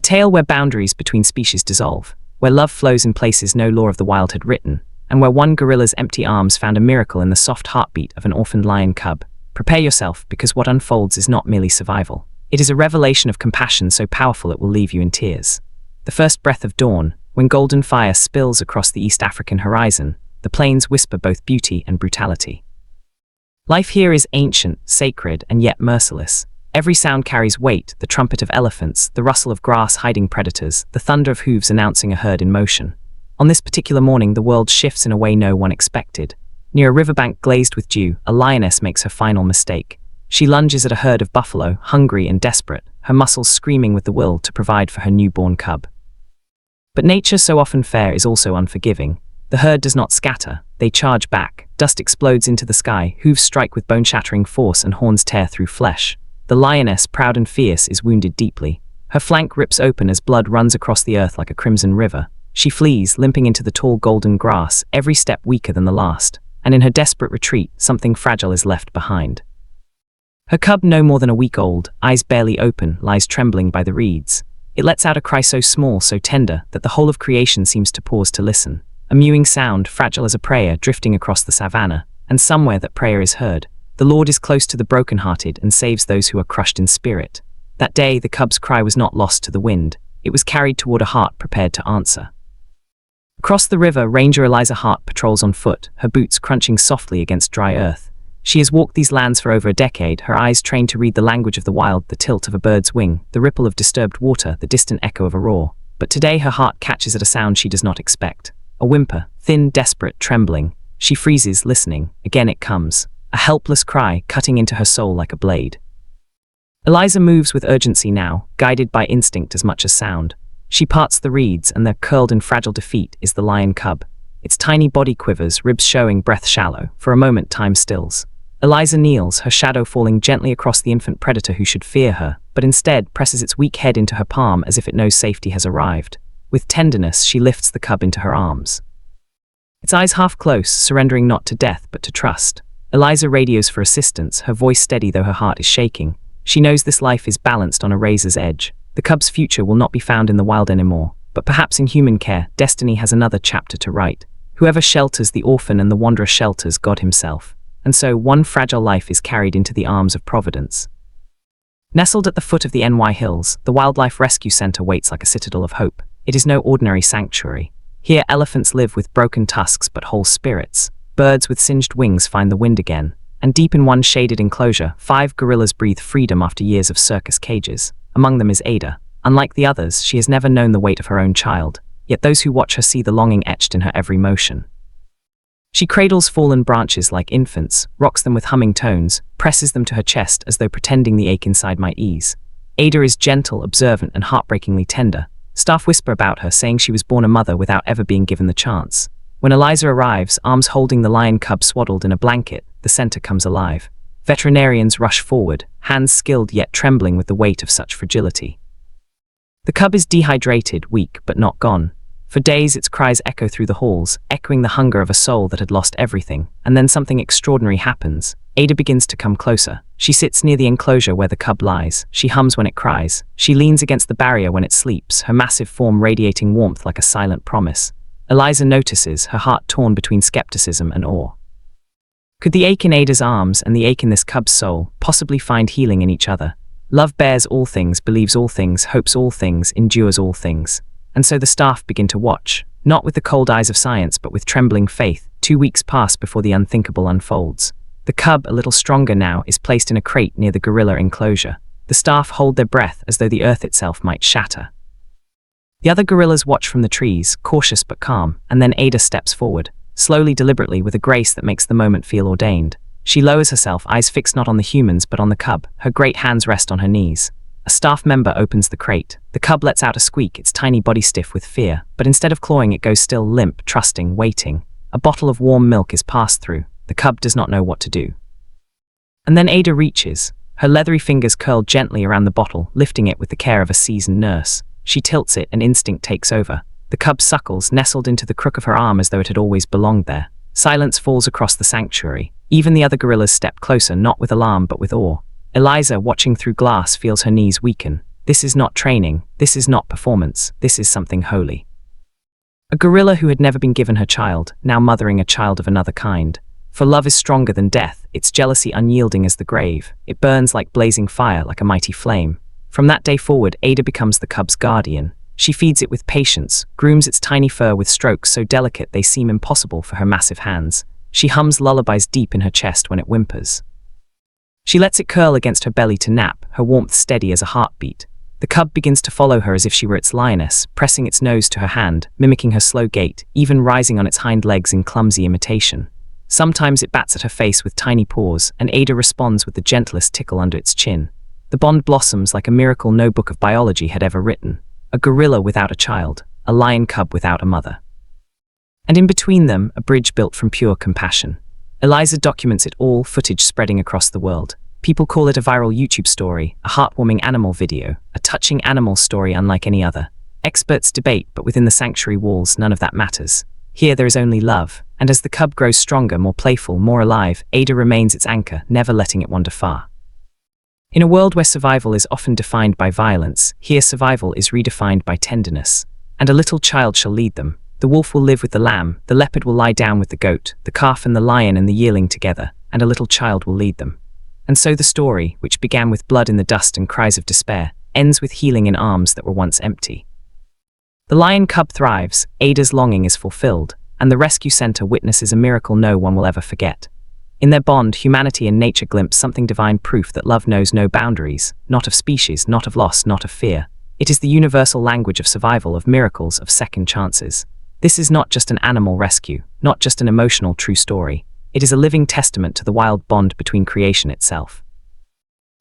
A tale where boundaries between species dissolve, where love flows in places no law of the wild had written, and where one gorilla's empty arms found a miracle in the soft heartbeat of an orphaned lion cub. Prepare yourself, because what unfolds is not merely survival. It is a revelation of compassion so powerful it will leave you in tears. The first breath of dawn, when golden fire spills across the East African horizon, the plains whisper both beauty and brutality. Life here is ancient, sacred, and yet merciless. Every sound carries weight: the trumpet of elephants, the rustle of grass hiding predators, the thunder of hooves announcing a herd in motion. On this particular morning, the world shifts in a way no one expected. Near a riverbank glazed with dew, a lioness makes her final mistake. She lunges at a herd of buffalo, hungry and desperate, her muscles screaming with the will to provide for her newborn cub. But nature, so often fair, is also unforgiving. The herd does not scatter, they charge back. Dust explodes into the sky, hooves strike with bone-shattering force and horns tear through flesh. The lioness, proud and fierce, is wounded deeply. Her flank rips open as blood runs across the earth like a crimson river. She flees, limping into the tall golden grass, every step weaker than the last. And in her desperate retreat, something fragile is left behind. Her cub, no more than a week old, eyes barely open, lies trembling by the reeds. It lets out a cry so small, so tender, that the whole of creation seems to pause to listen. A mewing sound, fragile as a prayer, drifting across the savannah, and somewhere that prayer is heard. The Lord is close to the brokenhearted and saves those who are crushed in spirit. That day, the cub's cry was not lost to the wind. It was carried toward a heart prepared to answer. Across the river, Ranger Eliza Hart patrols on foot, her boots crunching softly against dry earth. She has walked these lands for over a decade, her eyes trained to read the language of the wild, the tilt of a bird's wing, the ripple of disturbed water, the distant echo of a roar. But today her heart catches at a sound she does not expect. A whimper, thin, desperate, trembling. She freezes, listening. Again it comes. A helpless cry, cutting into her soul like a blade. Eliza moves with urgency now, guided by instinct as much as sound. She parts the reeds, and there, curled in fragile defeat, is the lion cub. Its tiny body quivers, ribs showing, breath shallow. For a moment, time stills. Eliza kneels, her shadow falling gently across the infant predator who should fear her, but instead presses its weak head into her palm as if it knows safety has arrived. With tenderness, she lifts the cub into her arms. Its eyes half close, surrendering not to death but to trust. Eliza radios for assistance, her voice steady though her heart is shaking. She knows this life is balanced on a razor's edge. The cub's future will not be found in the wild anymore, but perhaps in human care, destiny has another chapter to write. Whoever shelters the orphan and the wanderer shelters God himself. And so one fragile life is carried into the arms of Providence. Nestled at the foot of the NY Hills, the Wildlife Rescue Center waits like a citadel of hope. It is no ordinary sanctuary. Here elephants live with broken tusks but whole spirits. Birds with singed wings find the wind again. And deep in one shaded enclosure, 5 gorillas breathe freedom after years of circus cages. Among them is Ada. Unlike the others, she has never known the weight of her own child, yet those who watch her see the longing etched in her every motion. She cradles fallen branches like infants, rocks them with humming tones, presses them to her chest as though pretending the ache inside might ease. Ada is gentle, observant, and heartbreakingly tender. Staff whisper about her, saying she was born a mother without ever being given the chance. When Eliza arrives, arms holding the lion cub swaddled in a blanket, the center comes alive. Veterinarians rush forward, hands skilled yet trembling with the weight of such fragility. The cub is dehydrated, weak, but not gone. For days its cries echo through the halls, echoing the hunger of a soul that had lost everything. And then something extraordinary happens. Ada begins to come closer. She sits near the enclosure where the cub lies. She hums when it cries. She leans against the barrier when it sleeps, her massive form radiating warmth like a silent promise. Eliza notices, her heart torn between skepticism and awe. Could the ache in Ada's arms and the ache in this cub's soul possibly find healing in each other? Love bears all things, believes all things, hopes all things, endures all things. And so the staff begin to watch, not with the cold eyes of science but with trembling faith. 2 weeks pass before the unthinkable unfolds. The cub, a little stronger now, is placed in a crate near the gorilla enclosure. The staff hold their breath as though the earth itself might shatter. The other gorillas watch from the trees, cautious but calm, and then Ada steps forward, slowly, deliberately, with a grace that makes the moment feel ordained. She lowers herself, eyes fixed not on the humans but on the cub. Her great hands rest on her knees. A staff member opens the crate. The cub lets out a squeak, its tiny body stiff with fear, but instead of clawing it goes still, limp, trusting, waiting. A bottle of warm milk is passed through. The cub does not know what to do. And then Ada reaches, her leathery fingers curled gently around the bottle, lifting it with the care of a seasoned nurse. She tilts it and instinct takes over. The cub suckles, nestled into the crook of her arm as though it had always belonged there. Silence falls across the sanctuary. Even the other gorillas step closer, not with alarm but with awe. Eliza, watching through glass, feels her knees weaken. This is not training, this is not performance, this is something holy. A gorilla who had never been given her child, now mothering a child of another kind. For love is stronger than death, its jealousy unyielding as the grave. It burns like blazing fire, like a mighty flame. From that day forward, Ada becomes the cub's guardian. She feeds it with patience, grooms its tiny fur with strokes so delicate they seem impossible for her massive hands. She hums lullabies deep in her chest when it whimpers. She lets it curl against her belly to nap, her warmth steady as a heartbeat. The cub begins to follow her as if she were its lioness, pressing its nose to her hand, mimicking her slow gait, even rising on its hind legs in clumsy imitation. Sometimes it bats at her face with tiny paws, and Ada responds with the gentlest tickle under its chin. The bond blossoms like a miracle no book of biology had ever written. A gorilla without a child, a lion cub without a mother. And in between them, a bridge built from pure compassion. Eliza documents it all, footage spreading across the world. People call it a viral YouTube story, a heartwarming animal video, a touching animal story unlike any other. Experts debate, but within the sanctuary walls, none of that matters. Here there is only love, and as the cub grows stronger, more playful, more alive, Ada remains its anchor, never letting it wander far. In a world where survival is often defined by violence, here survival is redefined by tenderness. And a little child shall lead them. The wolf will live with the lamb, the leopard will lie down with the goat, the calf and the lion and the yearling together, and a little child will lead them. And so the story, which began with blood in the dust and cries of despair, ends with healing in arms that were once empty. The lion cub thrives, Ada's longing is fulfilled, and the rescue center witnesses a miracle no one will ever forget. In their bond, humanity and nature glimpse something divine, proof that love knows no boundaries, not of species, not of loss, not of fear. It is the universal language of survival, of miracles, of second chances. This is not just an animal rescue, not just an emotional true story. It is a living testament to the wild bond between creation itself.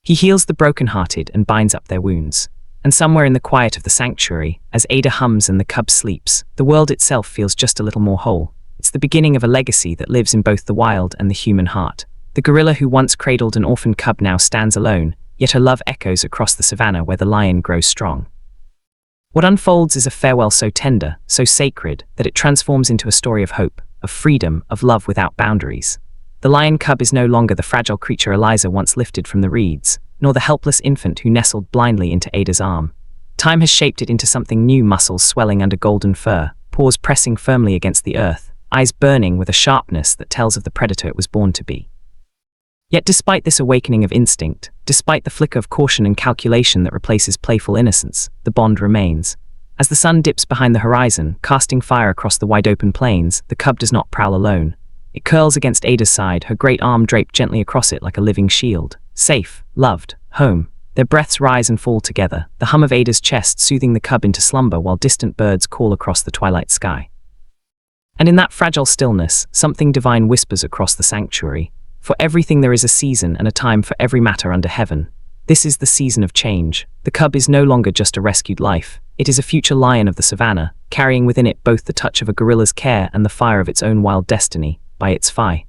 He heals the brokenhearted and binds up their wounds. And somewhere in the quiet of the sanctuary, as Ada hums and the cub sleeps, the world itself feels just a little more whole. It's the beginning of a legacy that lives in both the wild and the human heart. The gorilla who once cradled an orphan cub now stands alone, yet her love echoes across the savannah where the lion grows strong. What unfolds is a farewell so tender, so sacred, that it transforms into a story of hope, of freedom, of love without boundaries. The lion cub is no longer the fragile creature Eliza once lifted from the reeds, nor the helpless infant who nestled blindly into Ada's arm. Time has shaped it into something new, muscles swelling under golden fur, paws pressing firmly against the earth, eyes burning with a sharpness that tells of the predator it was born to be. Yet despite this awakening of instinct, despite the flicker of caution and calculation that replaces playful innocence, the bond remains. As the sun dips behind the horizon, casting fire across the wide-open plains, the cub does not prowl alone. It curls against Ada's side, her great arm draped gently across it like a living shield. Safe, loved, home. Their breaths rise and fall together, the hum of Ada's chest soothing the cub into slumber while distant birds call across the twilight sky. And in that fragile stillness, something divine whispers across the sanctuary. For everything there is a season and a time for every matter under heaven. This is the season of change. The cub is no longer just a rescued life. It is a future lion of the savannah, carrying within it both the touch of a gorilla's care and the fire of its own wild destiny. By its fi.